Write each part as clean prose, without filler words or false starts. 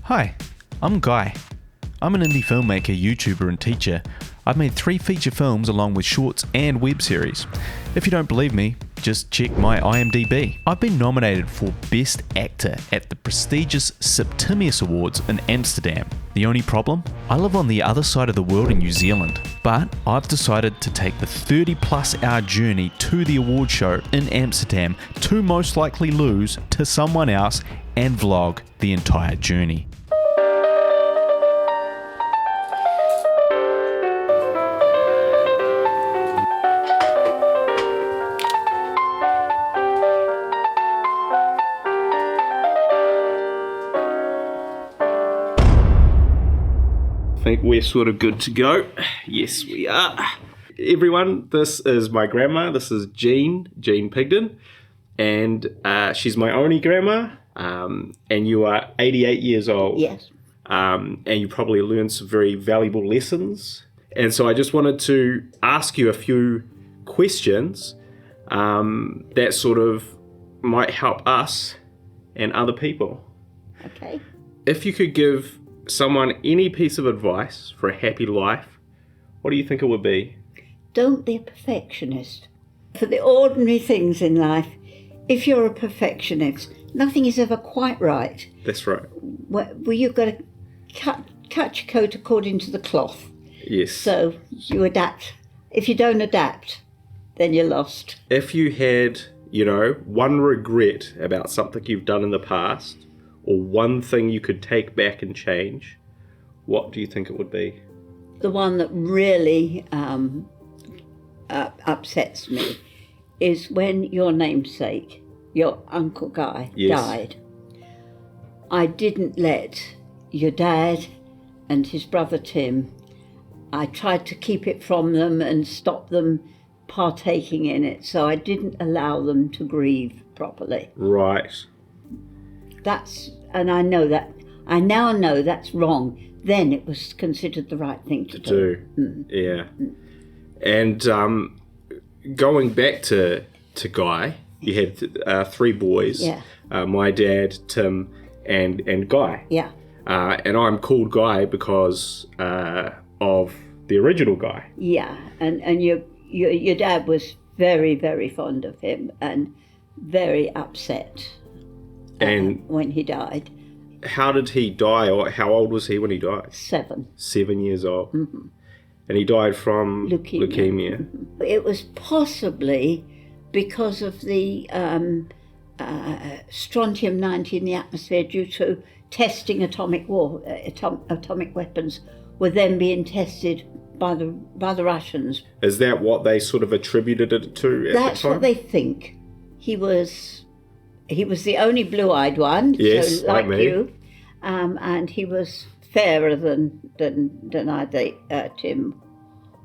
Hi, I'm Guy. I'm an indie filmmaker, YouTuber and teacher. I've made 3 feature films along with shorts and web series. If you don't believe me, just check my IMDb. I've been nominated for Best Actor at the prestigious Septimius Awards in Amsterdam. The only problem? I live on the other side of the world in New Zealand, but I've decided to take the 30+ hour journey to the award show in Amsterdam to most likely lose to someone else and vlog the entire journey. I think we're sort of good to go. Yes, we are. Everyone, this is my grandma. This is Jean Pigden, and she's my only grandma. And you are 88 years old. Yes. And you probably learned some very valuable lessons. And so I just wanted to ask you a few questions that sort of might help us and other people. Okay. If you could give someone any piece of advice for a happy life, what do you think it would be? Don't be a perfectionist. For the ordinary things in life, if you're a perfectionist, nothing is ever quite right. That's right. Well, you've got to cut your coat according to the cloth. Yes. So you adapt. If you don't adapt, then you're lost. If you had, one regret about something you've done in the past, or one thing you could take back and change, what do you think it would be? The one that really upsets me is when your namesake, your Uncle Guy, died. I didn't let your dad and his brother Tim, I tried to keep it from them and stop them partaking in it, so I didn't allow them to grieve properly. Right. And I now know that's wrong. Then it was considered the right thing to do. Yeah. And going back to Guy, you had 3 boys. Yeah. My dad, Tim, and Guy. Yeah. And I'm called Guy because of the original Guy. Yeah, and your dad was very, very fond of him and very upset when he died. How did he die, or how old was he when he died? 7. 7 years old. Mm-hmm. And he died from leukemia. Mm-hmm. It was possibly because of the strontium-90 in the atmosphere due to testing atomic weapons were then being tested by the Russians. Is that what they sort of attributed it to at That's the time? What they think. He was the only blue-eyed one, yes, so like me. you, and he was fairer than either Tim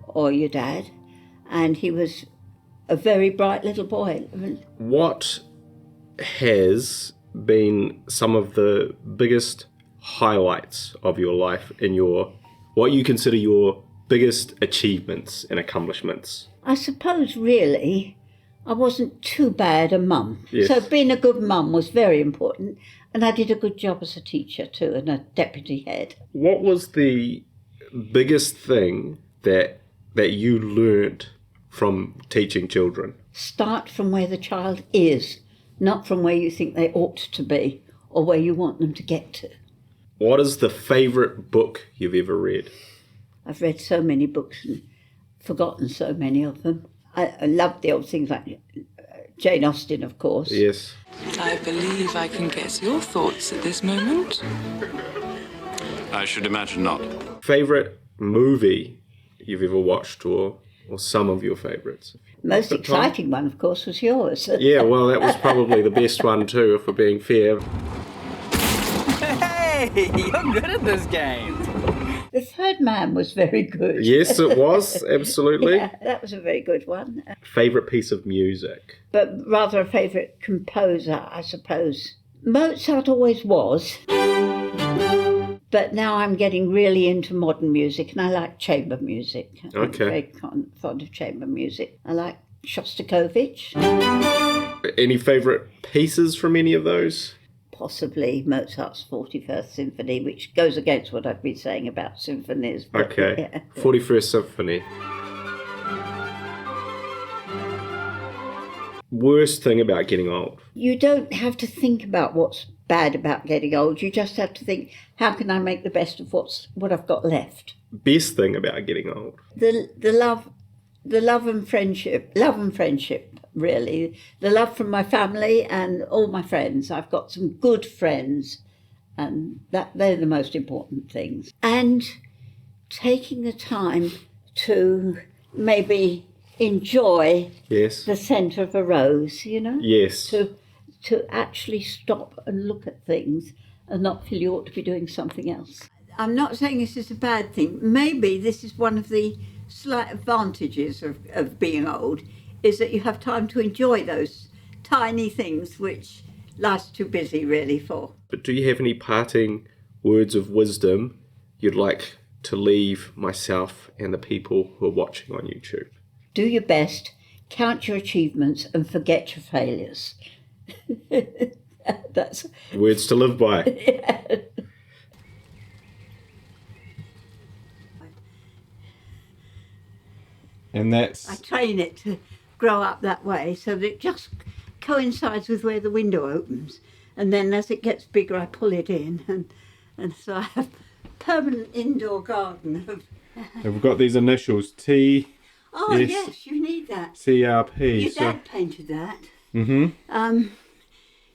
or your dad, and he was a very bright little boy. What has been some of the biggest highlights of your life in what you consider your biggest achievements and accomplishments? I suppose really I wasn't too bad a mum. Yes. So being a good mum was very important, and I did a good job as a teacher too and a deputy head. What was the biggest thing that you learnt from teaching children? Start from where the child is, not from where you think they ought to be or where you want them to get to. What is the favourite book you've ever read? I've read so many books and forgotten so many of them. I love the old things like Jane Austen, of course. Yes. I believe I can guess your thoughts at this moment. I should imagine not. Favourite movie you've ever watched, or some of your favourites? Most exciting one, of course, was yours. Yeah, well, that was probably the best one too, if we're being fair. Hey, you're good at this game. The Third Man was very good. Yes, it was, absolutely. Yeah, that was a very good one. Favourite piece of music? But rather a favourite composer, I suppose. Mozart always was. But now I'm getting really into modern music, and I like chamber music. Okay. I'm very fond of chamber music. I like Shostakovich. Any favourite pieces from any of those? possibly Mozart's 41st Symphony, which goes against what I've been saying about symphonies. But Okay. yeah. 41st Symphony. Worst thing about getting old? You don't have to think about what's bad about getting old. You just have to think, how can I make the best of what I've got left? Best thing about getting old? The love and friendship, really. The love from my family and all my friends. I've got some good friends, and they're the most important things. And taking the time to maybe enjoy Yes. the scent of a rose, Yes. to actually stop and look at things and not feel you ought to be doing something else. I'm not saying this is a bad thing. Maybe this is one of the slight advantages of being old, is that you have time to enjoy those tiny things which life's too busy really for. But do you have any parting words of wisdom you'd like to leave myself and the people who are watching on YouTube? Do your best, count your achievements and forget your failures. That's Words to live by. yeah. And I that's... train it to grow up that way so that it just coincides with where the window opens. And then as it gets bigger, I pull it in. And so I have a permanent indoor garden of... We've got these initials, T, Oh, Yes. yes, you need that. CRP. Your dad painted that. Mm-hmm.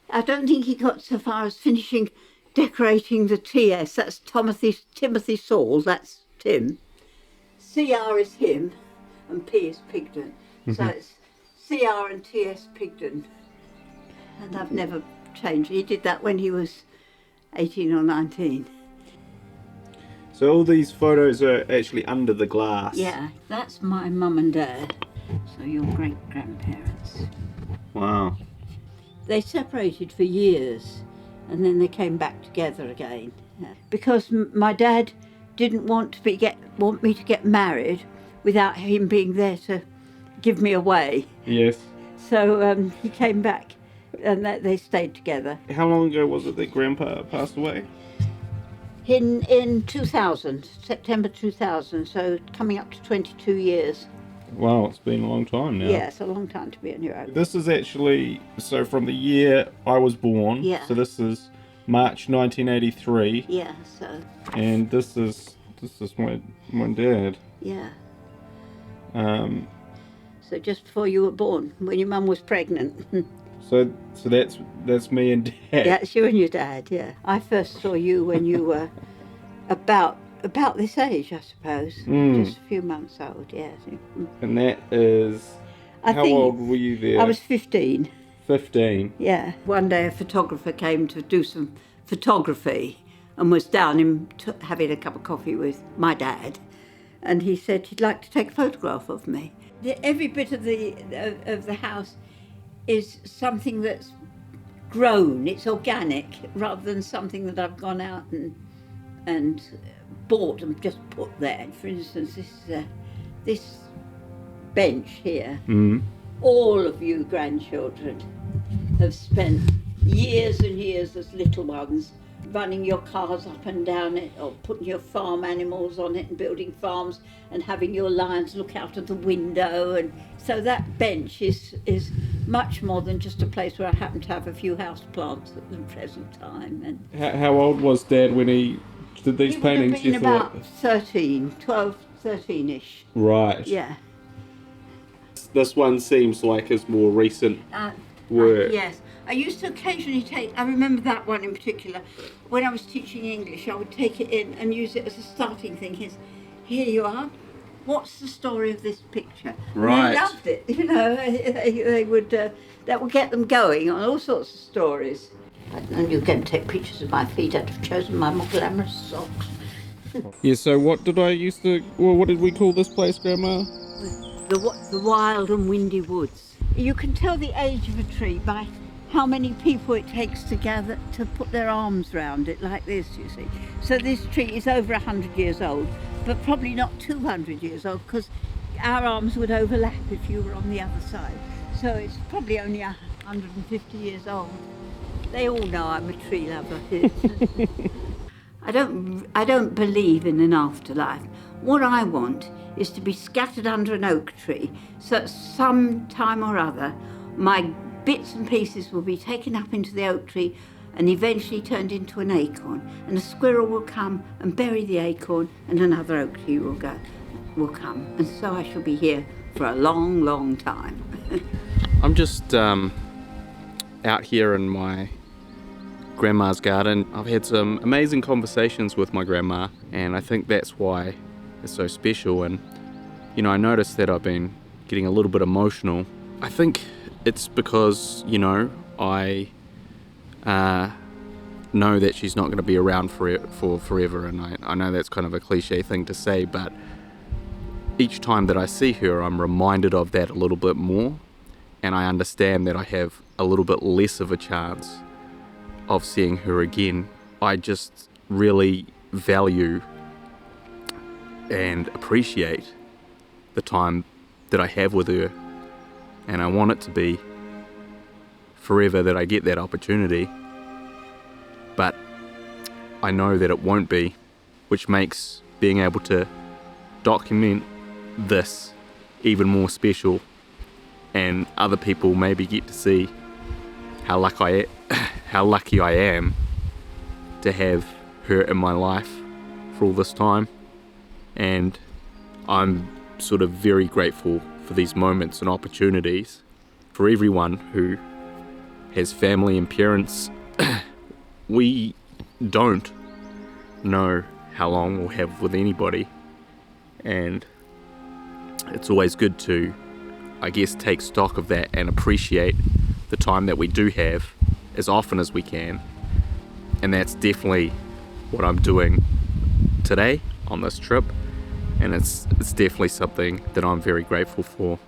I don't think he got so far as finishing decorating the TS. That's Timothy Saul, that's Tim. CR is him, and P is Pigden. So it's CR and TS Pigden. And I've never changed. He did that when he was 18 or 19. So all these photos are actually under the glass. Yeah, that's my mum and dad. So your great-grandparents. Wow. They separated for years and then they came back together again. Because my dad didn't want me to get married without him being there to give me away. Yes. So he came back and they stayed together. How long ago was it that Grandpa passed away? In 2000, September 2000, so coming up to 22 years. Wow, it's been a long time now. Yeah, it's a long time to be on your own. This is actually, so from the year I was born. Yeah. So this is March 1983. Yeah, so, And this is my dad. yeah. Um, So just before you were born, when your mum was pregnant. so that's me and Dad. Yeah, it's you and your dad, yeah. I first saw you when you were about this age, I suppose. Just a few months old, yeah. And that is, how old were you there? I was 15, 15. yeah. One day a photographer came to do some photography and was down having a cup of coffee with my dad. And he said he'd like to take a photograph of me. Every bit of the house is something that's grown, it's organic, rather than something that I've gone out and bought and just put there. For instance, this bench here, all of you grandchildren have spent years and years as little ones running your cars up and down it, or putting your farm animals on it and building farms and having your lions look out of the window. And so that bench is much more than just a place where I happen to have a few house plants at the present time. And How old was Dad when he did these he paintings? would have been about 13-ish. Right. Yeah. This one seems like his more recent work. Yes. I used to occasionally I remember that one in particular, when I was teaching English, I would take it in and use it as a starting thing. Here you are, what's the story of this picture? Right. And they loved it, that would get them going on all sorts of stories. And you're going to take pictures of my feet, I'd have chosen my more glamorous socks. Yeah, so what did we call this place, Grandma? The wild and windy woods. You can tell the age of a tree by how many people it takes to gather to put their arms round it like this, you see. So this tree is over 100 years old, but probably not 200 years old, because our arms would overlap if you were on the other side. So it's probably only 150 years old. They all know I'm a tree lover. I don't believe in an afterlife. What I want is to be scattered under an oak tree, so at some time or other, my bits and pieces will be taken up into the oak tree and eventually turned into an acorn, and a squirrel will come and bury the acorn, and another oak tree will come, and so I shall be here for a long, long time. I'm just out here in my grandma's garden. I've had some amazing conversations with my grandma, and I think that's why it's so special. And you know, I noticed that I've been getting a little bit emotional. I think it's because, you know, I know that she's not going to be around for forever, and I know that's kind of a cliche thing to say, but each time that I see her, I'm reminded of that a little bit more, and I understand that I have a little bit less of a chance of seeing her again. I just really value and appreciate the time that I have with her, and I want it to be forever that I get that opportunity, but I know that it won't be, which makes being able to document this even more special, and other people maybe get to see how lucky I am to have her in my life for all this time. And I'm sort of very grateful for these moments and opportunities. For everyone who has family and parents, we don't know how long we'll have with anybody, and it's always good to, I guess, take stock of that and appreciate the time that we do have as often as we can. And that's definitely what I'm doing today on this trip, and it's definitely something that I'm very grateful for.